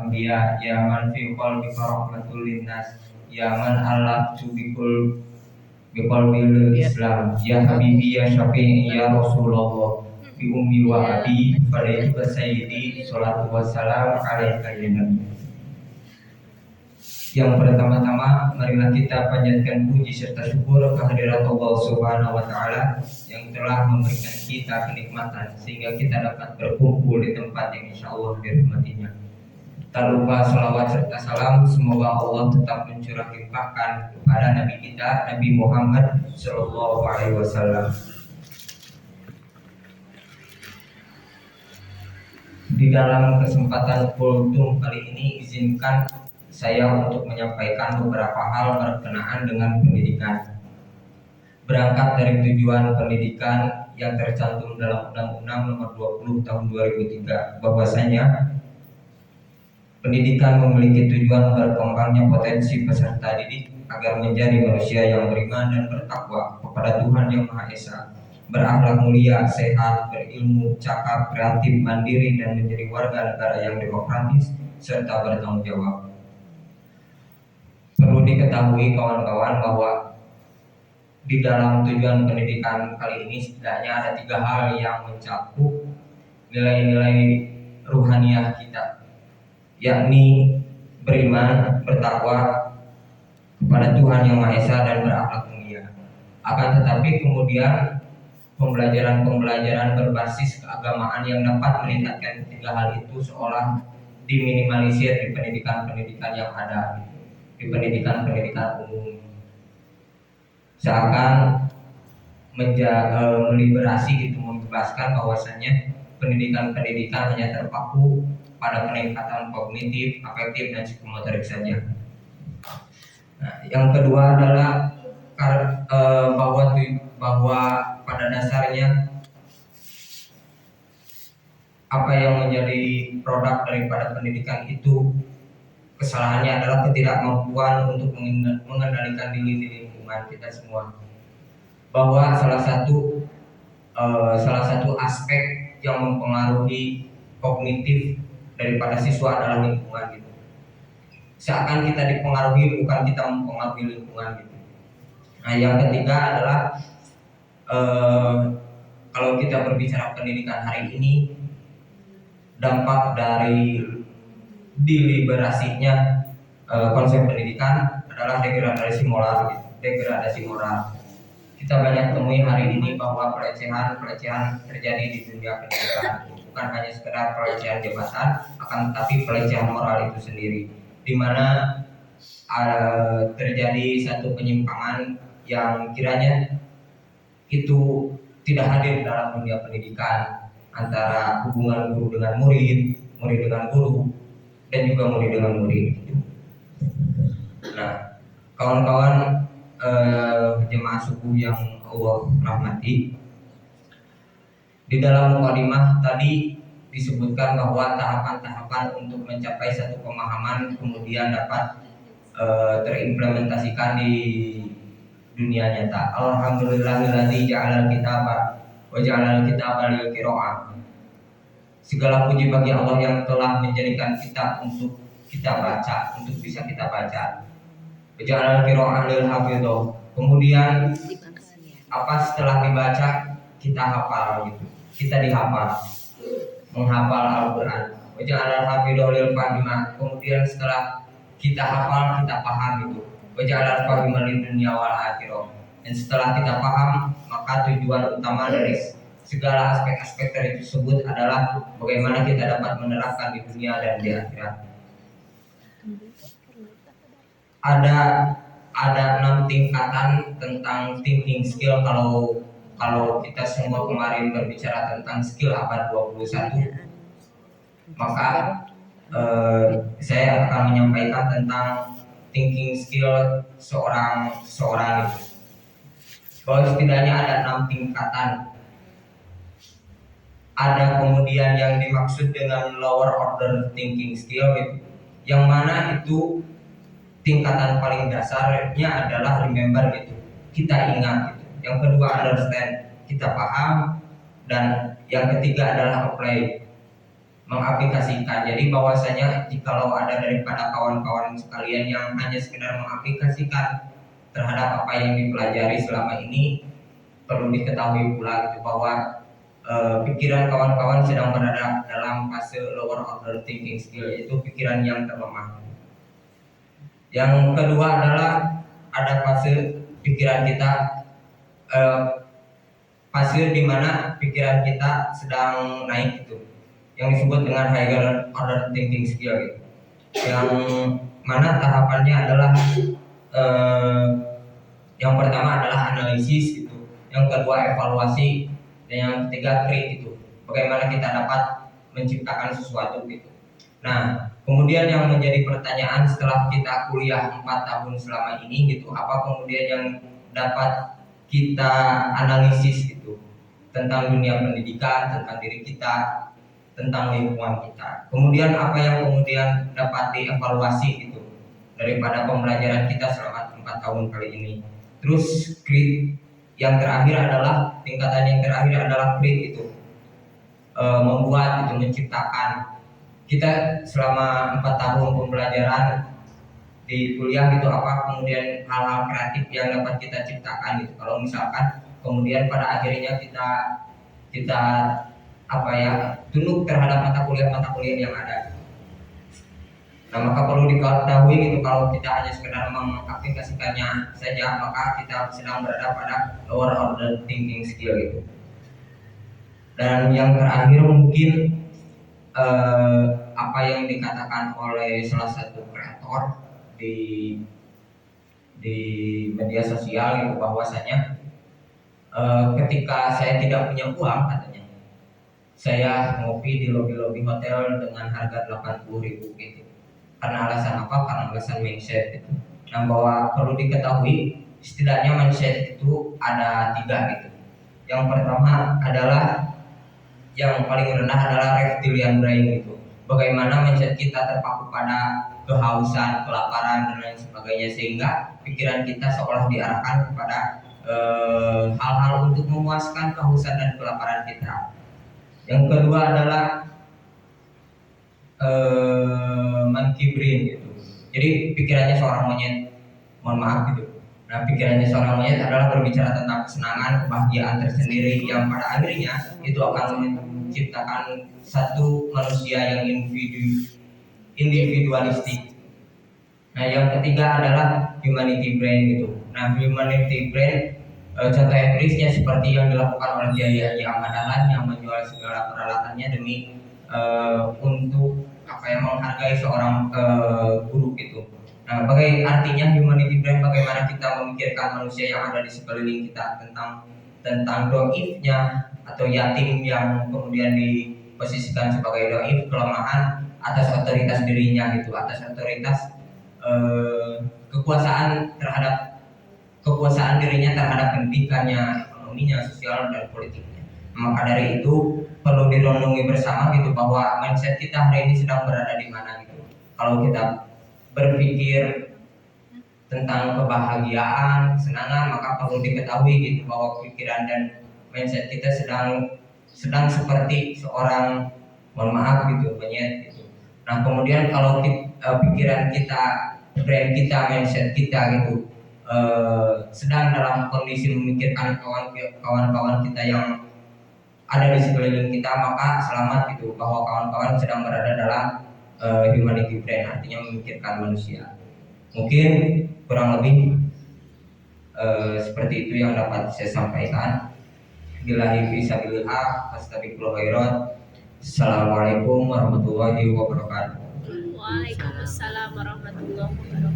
anbiya, ya man fi qalbika rahmatul linnas, ya man alaqtu biqalbil Islam, ya habibi ya syafi'i ya Rasulullah, bi ummi wa abi falaika sayyidi sholatu wassalam alaika ya nabi. Yang pertama-tama, marilah kita panjatkan puji serta syukur kehadirat Allah Subhanahu wa taala yang telah memberikan kita kenikmatan sehingga kita dapat berkumpul di tempat yang insyaallah dirahmatinya. Tak lupa salawat serta salam semoga Allah tetap mencurah limpahkan kepada Nabi kita Nabi Muhammad Sallallahu Alaihi Wasallam. Di dalam kesempatan kultum kali ini izinkan saya untuk menyampaikan beberapa hal berkenaan dengan pendidikan. Berangkat dari tujuan pendidikan yang tercantum dalam Undang-Undang Nomor 20 Tahun 2003 bahwasanya pendidikan memiliki tujuan berkembangnya potensi peserta didik agar menjadi manusia yang beriman dan bertakwa kepada Tuhan Yang Maha Esa, berakhlak mulia, sehat, berilmu, cakap, kreatif, mandiri, dan menjadi warga negara yang demokratis serta bertanggung jawab. Perlu diketahui kawan-kawan bahwa di dalam tujuan pendidikan kali ini setidaknya ada 3 hal yang mencakup nilai-nilai ruhaniah kita, yakni beriman, bertakwa kepada Tuhan Yang Maha Esa dan berakhlak mulia. Akan tetapi kemudian pembelajaran berbasis keagamaan yang dapat meningkatkan 3 hal itu seolah diminimalisir di pendidikan-pendidikan yang ada, di pendidikan-pendidikan umum, seakan meliberasi gitu, membebaskan bahwasanya pendidikan-pendidikan hanya terpaku pada peningkatan kognitif, afektif, dan psikomotorik saja. Nah, yang kedua adalah bahwa pada dasarnya apa yang menjadi produk daripada pendidikan itu kesalahannya adalah ketidakmampuan untuk mengendalikan diri di lingkungan kita semua. Bahwa salah satu aspek yang mempengaruhi kognitif daripada siswa adalah lingkungan gitu. Seakan kita dipengaruhi, bukan kita mempengaruhi lingkungan gitu. Nah, yang ketiga adalah kalau kita berbicara pendidikan hari ini, dampak dari diliberasinya konsep pendidikan adalah degradasi moral. Kita banyak temui hari ini bahwa pelecehan terjadi di dunia pendidikan, bukan hanya sekedar pelecehan jabatan, akan tetapi pelecehan moral itu sendiri, di mana terjadi satu penyimpangan yang kiranya itu tidak hadir dalam dunia pendidikan, antara hubungan guru dengan murid dengan guru, dan juga murid dengan murid. Nah, kawan-kawan jemaah subuh yang Allah rahmati, di dalam mukadimah tadi disebutkan bahwa tahapan-tahapan untuk mencapai satu pemahaman kemudian dapat terimplementasikan di dunia nyata. Alhamdulillahilladzi ja'alal kitaba wa ja'alal kitaba lil qiraah. Segala puji bagi Allah yang telah menjadikan kitab untuk kita baca, untuk bisa kita baca. Wa ja'alal qiraah lil hafidho. Kemudian apa setelah dibaca kita hafal gitu. Kita dihafal, menghafal Al-Qur'an. Wa ja'alal hafidho lil fahimah. Kemudian setelah kita hafal, kita paham itu. Wa ja'alal fahimah lid dunya wal akhirah. Dan setelah kita paham, maka tujuan utama dari segala aspek-aspek tersebut adalah bagaimana kita dapat menerapkan di dunia dan di akhirat. Ada 6 tingkatan tentang thinking skill. Kalau kita semua kemarin berbicara tentang skill abad 21, maka saya akan menyampaikan tentang thinking skill seorang itu. Bahwa setidaknya ada 6 tingkatan. Ada kemudian yang dimaksud dengan lower order thinking skill, yang mana itu tingkatan paling dasarnya adalah remember gitu, kita ingat gitu. Yang kedua understand, kita paham, dan yang ketiga adalah apply. mengaplikasikan. Jadi bahwasanya jikalau ada daripada kawan-kawan sekalian yang hanya sekedar mengaplikasikan terhadap apa yang dipelajari selama ini, perlu diketahui pula gitu bahwa pikiran kawan-kawan sedang berada dalam fase lower order thinking skill, yaitu pikiran yang terlemah. Yang kedua adalah ada fase pikiran kita, fase di mana pikiran kita sedang naik gitu, yang disebut dengan higher order thinking skill gitu. Yang mana tahapannya adalah yang pertama adalah analisis gitu, yang kedua evaluasi, dan yang ketiga create gitu. Bagaimana kita dapat menciptakan sesuatu gitu. Nah, kemudian yang menjadi pertanyaan setelah kita kuliah 4 tahun selama ini gitu, apa kemudian yang dapat kita analisis gitu tentang dunia pendidikan, tentang diri kita, tentang lingkungan kita. Kemudian apa yang kemudian dapat dievaluasi gitu daripada pembelajaran kita selama 4 tahun kali ini. Terus create, yang terakhir adalah tingkatan yang terakhir adalah create itu, membuat itu, menciptakan. Kita selama 4 tahun pembelajaran di kuliah gitu, apa kemudian hal-hal kreatif yang dapat kita ciptakan gitu. Kalau misalkan kemudian pada akhirnya kita apa ya, tunduk terhadap mata kuliah yang ada. Nah, maka perlu diketahui gitu, kalau kita hanya sekedar mengaplikasikannya saja, maka kita sedang berada pada lower order thinking skill gitu. Dan yang terakhir mungkin apa yang dikatakan oleh salah satu kreator di media sosial gitu, bahwasanya ketika saya tidak punya uang, katanya, saya ngopi di lobi-lobi hotel dengan harga 80.000 gitu. Karena alasan apa? Karena alasan mindset gitu. Nah, bahwa perlu diketahui setidaknya mindset itu ada 3 gitu. Yang pertama adalah, yang paling rendah adalah reptilian brain gitu. Bagaimana mindset kita terpaku pada kehausan, kelaparan dan lain sebagainya, sehingga pikiran kita seolah diarahkan kepada hal-hal untuk memuaskan kehausan dan kelaparan kita. Yang kedua adalah monkey brain gitu. Jadi pikirannya seorang monyet, mohon maaf gitu. Nah, pikirannya seorang monyet adalah berbicara tentang kesenangan, kebahagiaan tersendiri, yang pada akhirnya itu akan menciptakan satu manusia yang individualistik. Nah, yang ketiga adalah humanity brain gitu. Nah, humanity brain contoh empirisnya seperti yang dilakukan oleh Kiai Haji Ahmad Dahlan yang menjual segala peralatannya demi untuk apa yang menghargai seorang guru gitu. Nah, artinya humanity brain, bagaimana kita memikirkan manusia yang ada di sekeliling kita, tentang doifnya atau yatim yang kemudian diposisikan sebagai doif, kelemahan atas otoritas dirinya gitu, atas otoritas kekuasaan dirinya terhadap pendidikannya, ekonominya, sosial dan politiknya. Maka dari itu perlu direnungi bersama gitu, bahwa mindset kita hari ini sedang berada di mana gitu. Kalau kita berpikir tentang kebahagiaan, kesenangan, maka perlu diketahui gitu bahwa pikiran dan mindset kita sedang seperti seorang, mohon maaf gitu, monyet gitu. Nah, kemudian kalau pikiran kita, brain kita, mindset kita gitu sedang dalam kondisi memikirkan kawan-kawan kita yang ada di sekeliling kita, maka selamat gitu, bahwa kawan-kawan sedang berada dalam humanity brain, artinya memikirkan manusia. Mungkin kurang lebih seperti itu yang dapat saya sampaikan. Billahi fisabilillah, astagfirullah khairan. Assalamualaikum warahmatullahi wabarakatuh. Waalaikumsalam warahmatullahi wabarakatuh.